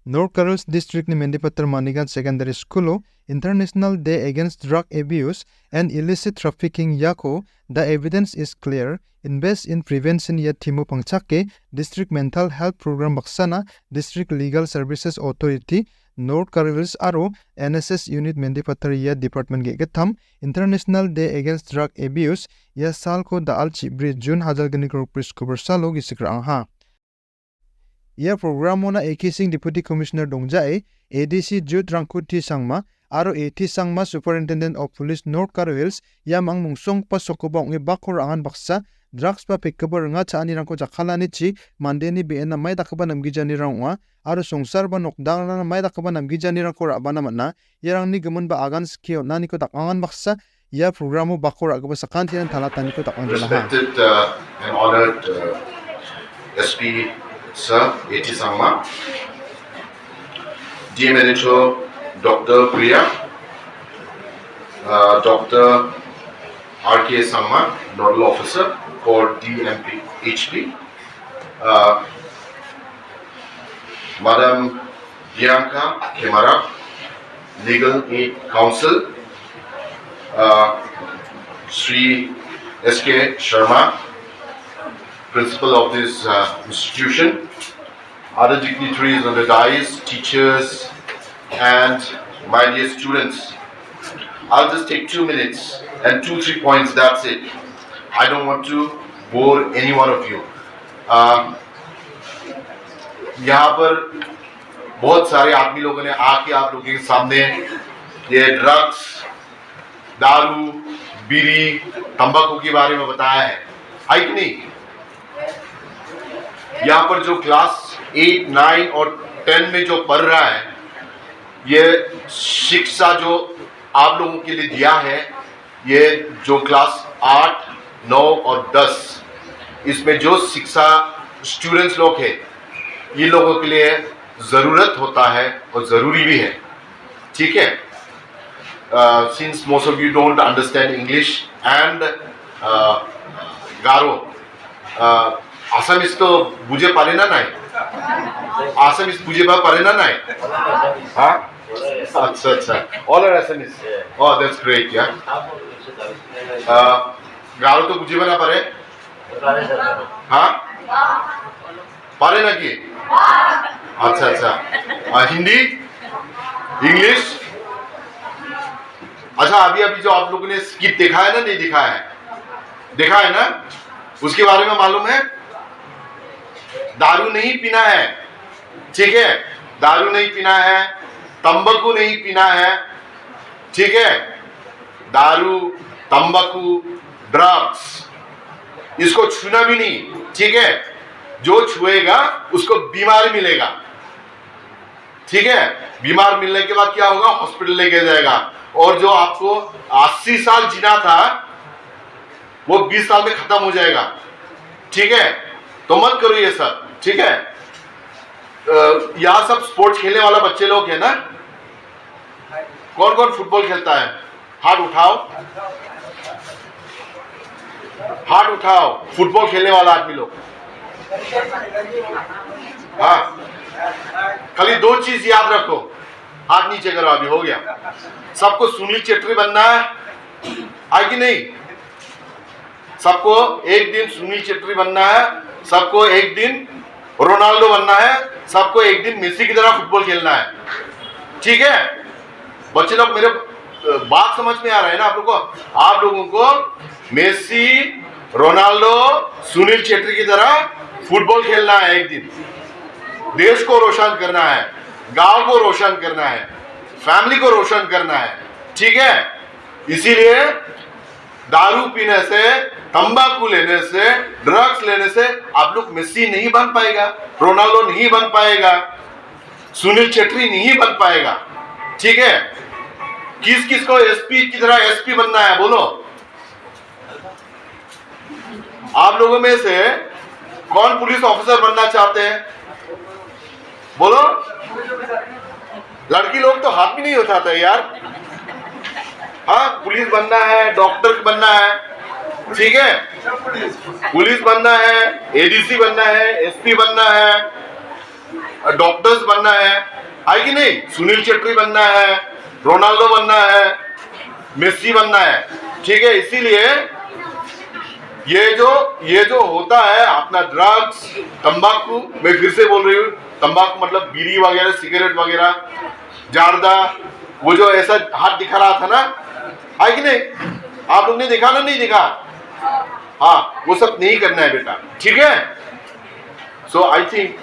North Carol's district ni Mendipatar Manigan Secondary School International Day Against Drug Abuse and Illicit Trafficking Yako, the evidence is clear. Invest in prevention yet Timu Pangchake, District Mental Health Program Baksana, District Legal Services Authority, North Carol's Aro, NSS Unit Mendipatar yet Department Gegetam, International Day Against Drug Abuse, Yasalko da Alchibri June Hadalgani Group Prescover Salo Gisikra. Ia programona Ekising Deputy Commissioner Dongjae, ADC Jude Rangkuti Sangma, Aro AT Sangma Superintendent of Police North Carol's, Yamang Mungsong Pasokobong Bakor Angan Baksa, Drugs pa Pekabor nga Chani Ranko Jakalanichi, Mandeni Bena May Dakaban Namgijani Rangwa, Aro Songsar ba Nokdang na May Dakaban Namgijani Ranko Rabanamana, Yarang ni Gamun ba Agan Skio Naniko Takangan Baksa, Ia programo Bakor Agabasakanti and Talataniko Takanjalaha. Respected and honored SP Sir A.T. Sangma, DM Editor Dr. Priya, Dr. R.K. Sangma, Nodal Officer for DMHP, Madam Bianca Kemara, Legal Aid Counsel, Sri S.K. Sharma, Principal of this institution, other dignitaries on the dais, teachers, and my dear students. I'll just take 2 minutes and 2-3 points, that's it. I don't want to bore any one of you. यहाँ पर बहुत सारे आदमी लोगों ने आके आप लोगों के सामने ये ड्रग्स, दारू, बीड़ी, तंबाकू के बारे में बताया है कि नहीं? यहाँ पर जो क्लास 8, 9 और 10 में जो पढ़ रहा है, ये शिक्षा जो आप लोगों के लिए दिया है, ये जो क्लास 8, 9 और 10, इसमें जो शिक्षा स्टूडेंट्स लोग हैं, ये लोगों के लिए ज़रूरत होता है और ज़रूरी भी है, ठीक है? Since most of you don't understand English and Garo, Assamese तो बुझे पारे ना नहीं, Assamese बुझे पारे ना नहीं, हाँ? अच्छा, all are Assamese. Oh, that's great, yeah. Garo तो बुझे ना पारे, हाँ? पारे ना की? अच्छा, हिंदी, इंग्लिश, अच्छा अभी जो आप लोगों ने स्किट देखा है ना, नहीं देखा है? देखा है ना? उसके बारे में मालूम है? दारू नहीं पीना है, ठीक है? दारू नहीं पीना है, तंबाकू नहीं पीना है, ठीक है? दारू, तंबाकू, ड्रग्स, इसको छूना भी नहीं, ठीक है? जो छुएगा उसको बीमारी मिलेगा, ठीक है? बीमार मिलने के बाद क्या होगा? हॉस्पिटल लेके जाएगा, और जो आपको 80 साल जीना था वो 20 साल में खत्म हो जाएगा, ठीक है? तो मत करो ये सब, ठीक है? यहाँ सब स्पोर्ट्स खेलने वाला बच्चे लोग है ना? कौन कौन फुटबॉल खेलता है? हाथ उठाओ, हाथ उठाओ, फुटबॉल खेलने वाला आदमी लोग। हाँ, खाली 2 चीज याद रखो, हाथ नीचे करो, अभी हो गया। सबको सुनील चेत्री बनना है कि नहीं? सबको एक दिन सुनील चेत्री बनना है, सबको एक दिन रोनाल्डो बनना है, सबको एक दिन मेसी की तरह फुटबॉल खेलना है, ठीक है? बच्चे लोग मेरे बात समझ में आ रहा है ना आप लोगों को? आप लोगों को मेसी, रोनाल्डो, सुनील चेत्री की तरह फुटबॉल खेलना है एक दिन, देश को रोशन करना है, गांव को रोशन करना है, फैमिली को रोशन करना है, ठीक है? इसीलिए दारू पीने से, तंबाकू लेने से, ड्रग्स लेने से आप लोग मेसी नहीं बन पाएगा, रोनाल्डो नहीं बन पाएगा, सुनील चेत्री नहीं बन पाएगा, ठीक है? किस किस को एसपी की तरह एसपी बनना है बोलो? आप लोगों में से कौन पुलिस ऑफिसर बनना चाहते हैं? बोलो। लड़की लोग तो हाथ भी नहीं उठाता यार। हाँ, पुलिस बनना है, डॉक्टर बनना है, ठीक है? पुलिस बनना है, एडीसी बनना है, एसपी बनना है, डॉक्टर्स बनना है कि नहीं? सुनील चेत्री बनना है, रोनाल्डो बनना है, मेसी बनना है, ठीक है? इसीलिए ये जो होता है अपना ड्रग्स, तंबाकू, मैं फिर से बोल रही हूँ, तंबाकू मतलब बीड़ी वगैरह, सिगरेट वगैरह, जार्दा, वो जो ऐसा हाथ दिखा रहा था ना, है कि नहीं? आप लोग ने देखा ना? नहीं देखा? हाँ, वो सब नहीं करना है बेटा, ठीक है? So I think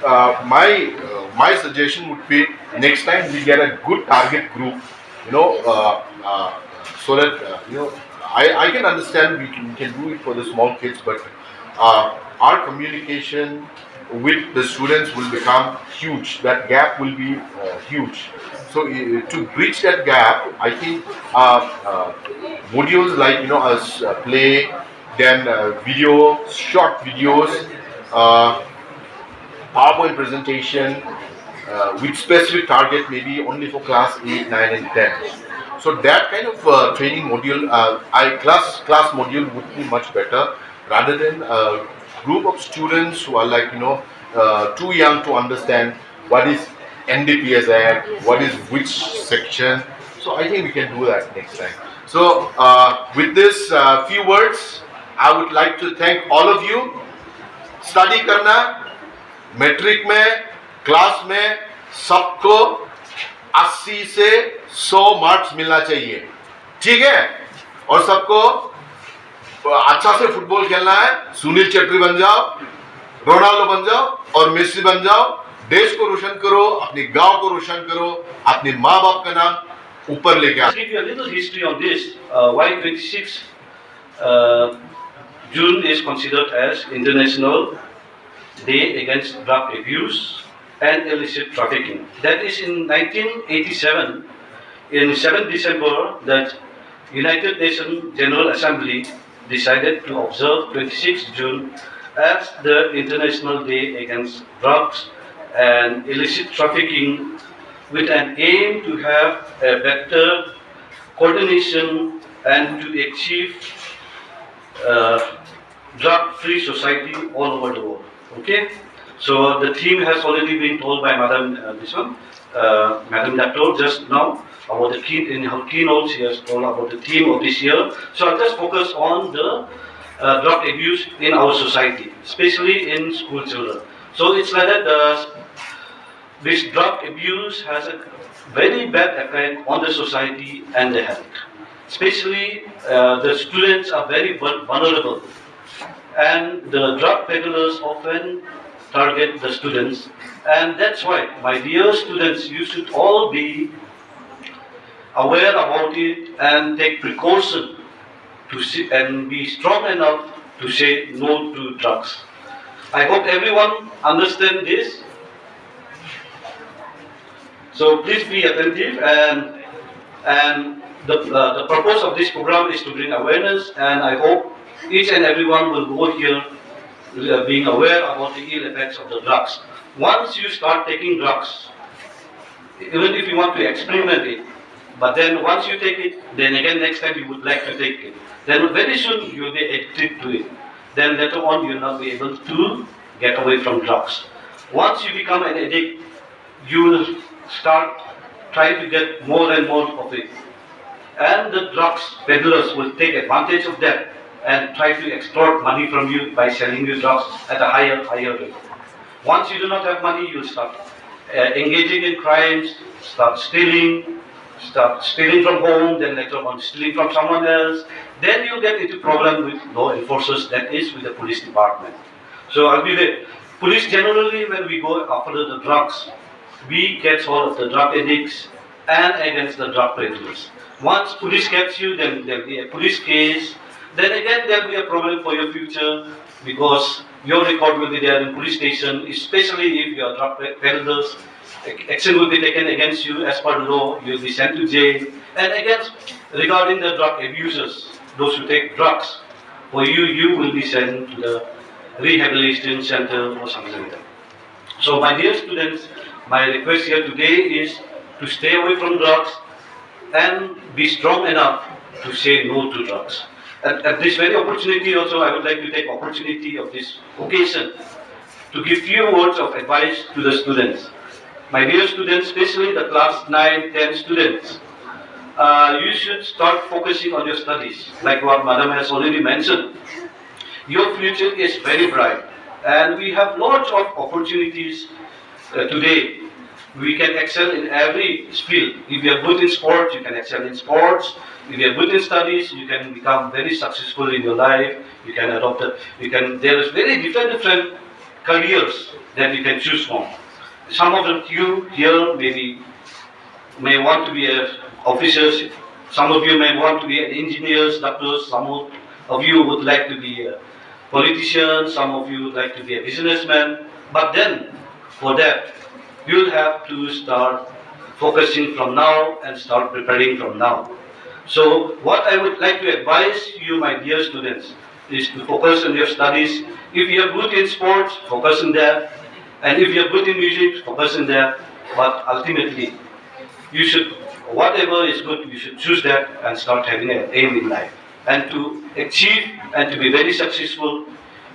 my suggestion would be next time we get a good target group, you know, so that you know I can understand we can do it for the small kids, but our communication with the students will become huge. That gap will be huge. So to bridge that gap, I think modules like us play, then video, short videos. PowerPoint presentation with specific target, maybe only for class 8, 9 and 10. So that kind of training module, class module would be much better rather than a group of students who are like, too young to understand what is NDPS Act, what is which section. So I think we can do that next time. So with this few words, I would like to thank all of you. Study करना, matric में, class में सबको 80 से 100 marks मिलना चाहिए, ठीक है? और सबको अच्छा से फुटबॉल खेलना है, सुनील चेत्री बन जाओ, रोनाल्डो बन जाओ और मेसी बन जाओ, देश को रोशन करो, अपने गांव को रोशन करो, अपने माँ बाप का नाम ऊपर लेके आओ। I'll give you a little history on this. Why 26 June is considered as International Day Against Drug Abuse and Illicit Trafficking. That is in 1987, in 7 December, that United Nations General Assembly decided to observe 26 June as the International Day Against Drugs and Illicit Trafficking, with an aim to have a better coordination and to achieve drug-free society all over the world. Okay, so the theme has already been told by Madam Madam Doctor just now about the key in her keynote. She has told about the theme of this year. So I'll just focus on the drug abuse in our society, especially in school children. So it's like that this drug abuse has a very bad effect on the society and the health. Especially the students are very vulnerable, and the drug peddlers often target the students, and that's why, my dear students, you should all be aware about it and take precaution to and be strong enough to say no to drugs. I hope everyone understands this. So please be attentive, and the purpose of this program is to bring awareness, and I hope each and everyone will go here being aware about the ill effects of the drugs. Once you start taking drugs, even if you want to experiment it, but then once you take it, then again next time you would like to take it, then very soon you will be addicted to it. Then later on you will not be able to get away from drugs. Once you become an addict, you will start trying to get more and more of it. And the drugs peddlers will take advantage of that and try to extort money from you by selling you drugs at a higher rate. Once you do not have money, you start engaging in crimes, start stealing from home, then later on stealing from someone else. Then you get into problem with law enforcers, that is with the police department. So I'll be there. Police generally, when we go after the drugs, we catch all of the drug addicts and against the drug peddlers. Once police catch you, then there'll be a police case. Then again there'll be a problem for your future, because your record will be there in police station, especially if you are drug peddlers. Action will be taken against you as per law. You will be sent to jail. And against regarding the drug abusers, those who take drugs, for you will be sent to the rehabilitation center or something like that. So my dear students, my request here today is to stay away from drugs and be strong enough to say no to drugs. At this very opportunity also, I would like to take opportunity of this occasion to give few words of advice to the students. my dear students, especially the class 9, 10 students, you should start focusing on your studies. Like what Madam has already mentioned, your future is very bright, and we have lots of opportunities today. We can excel in every field. If you are good in sports, you can excel in sports. If you are good in studies, you can become very successful in your life. You can adopt it. There is very different careers that you can choose from. Some of you here may want to be officers. Some of you may want to be engineers, doctors. Some of you would like to be a politician. Some of you would like to be a businessman. But then, for that, you'll have to start focusing from now and start preparing from now. So what I would like to advise you, my dear students, is to focus on your studies. If you are good in sports, focus on that. And if you are good in music, focus on that. But ultimately, you should, whatever is good, you should choose that and start having an aim in life. And to achieve and to be very successful,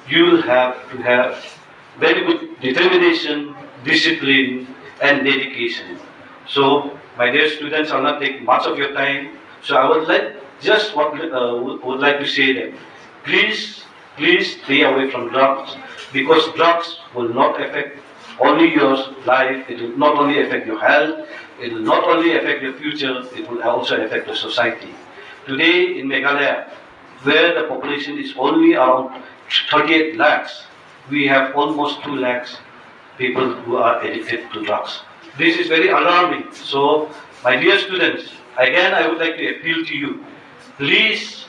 you will have to have very good determination, discipline, and dedication. So, my dear students, I'll not take much of your time. So, I would like to say that please stay away from drugs, because drugs will not affect only your life. It will not only affect your health. It will not only affect your future. It will also affect the society. Today in Meghalaya, where the population is only around 38 lakhs, we have almost 2 lakhs people who are addicted to drugs. This is very alarming. So, my dear students, again I would like to appeal to you. Please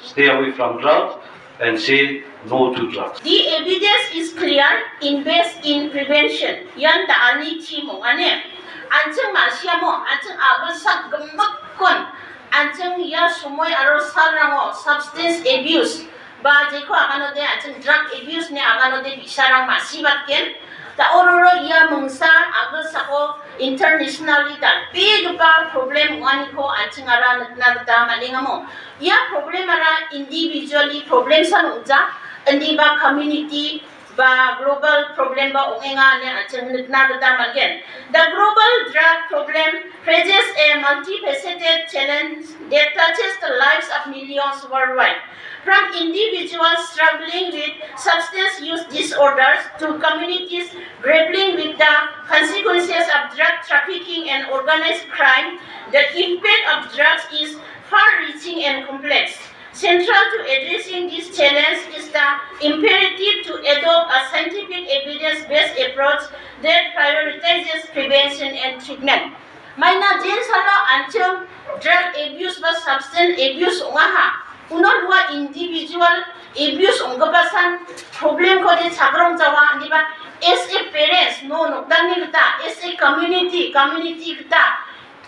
stay away from drugs and say no to drugs. The evidence is clear, invest in prevention. Yan da ani chimo ane. Anjeng masia mo, anjeng agasak gemakon. Anjeng ya sumoy aro sarango substance abuse. Ba jeko agano de anjeng drug abuse ne agano de bisarang masibat ken. Ta ororo ya mungsa agasako internationally da big ba problem wani ko anjeng ara nagda malingamo. Ya problem ara individually problem san uja. Hindi ba community ba global problem ba ongenga ne anjeng nagda malgen. The global drug problem presents a multifaceted challenge that touches the lives of millions worldwide. From individuals struggling with substance use disorders to communities grappling with the consequences of drug trafficking and organized crime, the impact of drugs is far-reaching and complex. Central to addressing this challenge is the imperative to adopt a scientific evidence-based approach that prioritizes prevention and treatment. Maina jen salo ancheng drug abuse ba substance abuse ngaha. Uno dua individual abuse ungkapasan problem ko de sagrong jawa di ba as a parents no nokdang ni kita, as a community kita,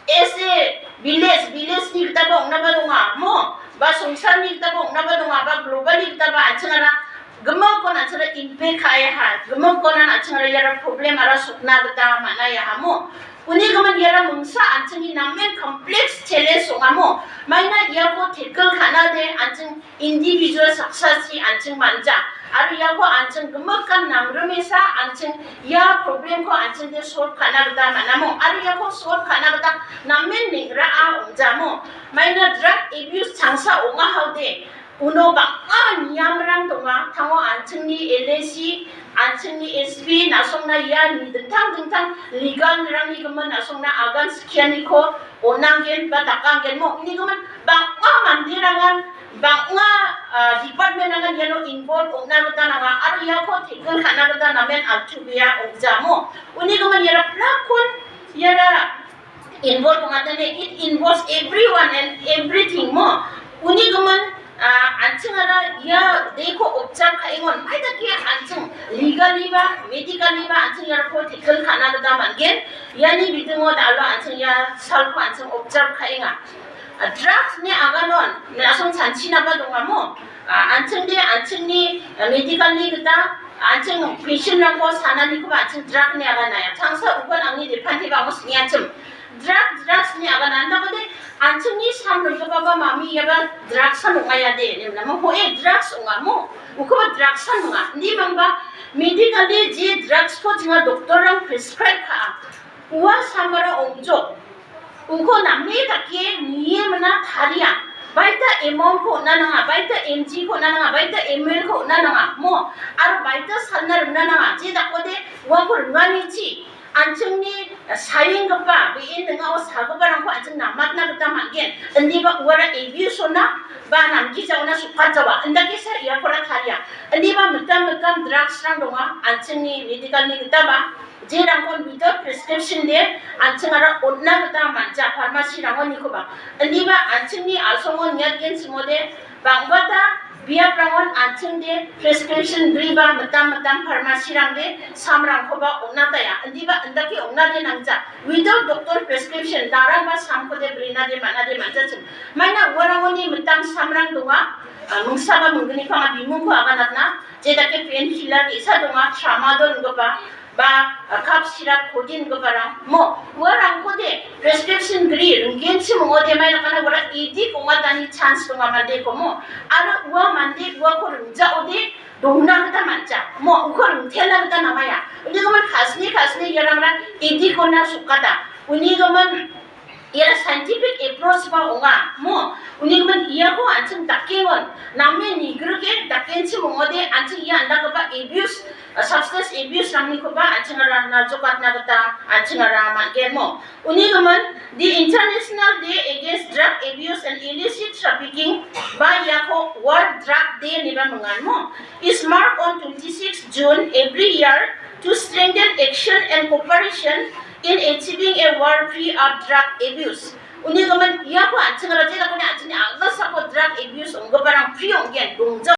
as a village ni kita ba ungna ba dunga mo ba sungsar ni kita ba ungna ba dunga ba global ni kita ba anchengara gemok ko na chara impact kaya ha gemok ko na anchengara yara problem ara sukna kita mana ya hamo uni gaman yara mungsa ancheng namen complex challenge ngamo maina yako tackle khana de ancheng individual success si ancheng manja aru yako ancheng gemakan namrumesa ancheng ya problem ko ancheng de solve khana gata manamo aru yako solve khana gata namen ningra a unjamo maina drug abuse changsa onga haude uno ba niyamrang donga thango anchengni LAC anchengni SP nasongna ya ni dentang legal rangni gaman nasongna agan sekian ko onanggen ba takanggen mo ini gaman bangga mandirangan bangga department angan yano involve ongna gata nanga aru ya ko tikul khana gata namen altubiya ongjamo ini gaman yara plakon yara involve ngatane it involves everyone and everything mo ini gaman anchengara ya deko observe kaingon maida ki ancheng legally ba medically ba ancheng yara political khana da mangen yani bidungo da alo ancheng ya salko ancheng observe kainga drugs ne aganon nasong chanchina ba dongamo anchengni medically kita ancheng patient rangko sanani ko ancheng drug ne agana ya changsa ugon angni depanti ba mos nyachem drugs ne agana nda bode 안층이 삼는 거 봐봐 마미 야가 드락사 농아야 돼. 내가 뭐 호에 드락스 옹아 뭐 우코바 드락사 농아. 니 망바 메디컬리 지 드락스 코 지가 독터랑 프리스크라이브 카. 우와 삼바라 옹조. 우코 남미 다키에 니에 머나 다리야. baita amount ko na nga baita mg ko na nga baita ml ko na nga mo ar baita sanar na nga ji da ko de wa ko ngani chi anchungni sayin ga pa bi in nga o sa ga barang ko anchung na mat na ta magen andi ba wara abuse na ba nam ji jauna su pa jawa anda ke sa ya ko ra kharia andi ba mutam drugs rang donga anchungni medical ni ta ba je rang kon without prescription de anchungara onna ta manja pharmacy rang ni ko ba andi ba anchungni asongon nyat gen simode bangbata biar rangon anchung de prescription briba mutam pharmacy rang de samrang ko ba onna ta ya andi ba anda ke onna de nangja without doctor prescription darang ba sam ko de brina de mana de manja chum maina warangoni mutam samrang donga mungsaba mungni panga bimu ko aganatna je da ke pain killer isa donga tramadol go ba cup syrup kodin go parang mo warang ko de prescription gri rungin si mo de mai kana wara idi ko matani chance ko mande ko mo ara wa mande wa ko rungja ode dongna ta mancha mo ko rungthela ta namaya uni ko man khasni yarang idi ko na sukata uni ko man ia scientific approach ba onga mo uni ko man ia ko anchung takengon namme ni gruke taken si mo de anchung ia anda ko ba abuse substance abuse namni ko ba anchingara na jokat na kata anchingara magen mo uni gaman the International Day Against Drug Abuse and Illicit Trafficking by Yako World Drug Day niba mangan mo is marked on 26 June every year to strengthen action and cooperation in achieving a world free of drug abuse uni gaman Yako anchingara je da ko ni anchini agasa ko drug abuse ong go parang free ong gen dongja